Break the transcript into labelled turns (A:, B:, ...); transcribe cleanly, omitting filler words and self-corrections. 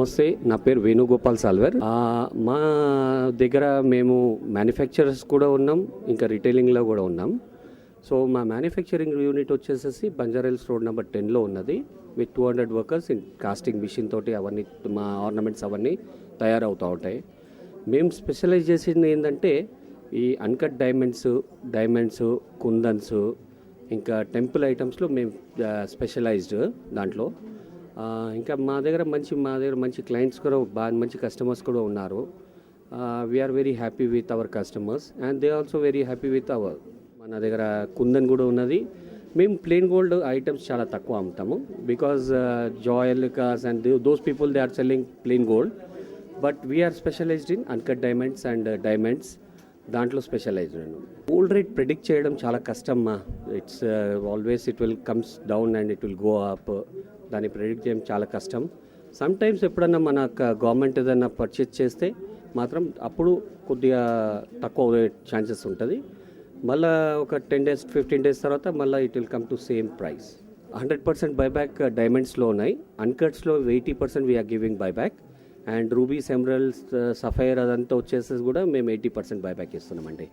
A: నమస్తే, నా పేరు వేణుగోపాల్ సాల్వర్. మా దగ్గర మేము మ్యానుఫ్యాక్చరర్స్ కూడా ఉన్నాం, ఇంకా రిటైలింగ్లో కూడా ఉన్నాం. సో మా మ్యానుఫ్యాక్చరింగ్ యూనిట్ వచ్చేసేసి బంజారాహిల్స్ రోడ్ నెంబర్ 10లో ఉన్నది. With 200 workers in casting machine తోటి అవన్నీ మా ఆర్నమెంట్స్ అవన్నీ తయారవుతూ ఉంటాయి. మేము స్పెషలైజ్ చేసింది ఏంటంటే ఈ అన్కట్ డైమండ్స్, కుందన్స్, ఇంకా టెంపుల్ ఐటమ్స్లో మేము స్పెషలైజ్డ్ దాంట్లో. ఇంకా మా దగ్గర మంచి క్లయింట్స్ కూడా బాగా మంచి కస్టమర్స్ కూడా ఉన్నారు. We are very happy with our customers and they also very happy with our. మన దగ్గర కుందన్ కూడా ఉన్నది. మేము ప్లెయిన్ గోల్డ్ ఐటమ్స్ చాలా తక్కువ అమ్ముతాము because Joyalukkas and those people they are selling plain gold. But we're specialized in uncut diamonds and diamonds, దాంట్లో specialized. Gold rate predict చేయడం చాలా కష్టం మా. It's always it will comes down and it will go up. దాన్ని predict చేయడం చాలా కష్టం. Some times ఎప్పుడన్నా మన గవర్నమెంట్ ఏదైనా పర్చేజ్ చేస్తే మాత్రం అప్పుడు కొద్దిగా తక్కువ ఛాన్సెస్ ఉంటుంది. మళ్ళీ ఒక 10 days 15 days తర్వాత మళ్ళీ it will come to same price. 100% buyback డైమండ్స్లో ఉన్నాయి. అన్కట్స్లో 80% we're giving buyback. And rubies, emeralds, sapphire అదంతా వచ్చేసి కూడా మేము 80% బైబ్యాక్ ఇస్తున్నామండి.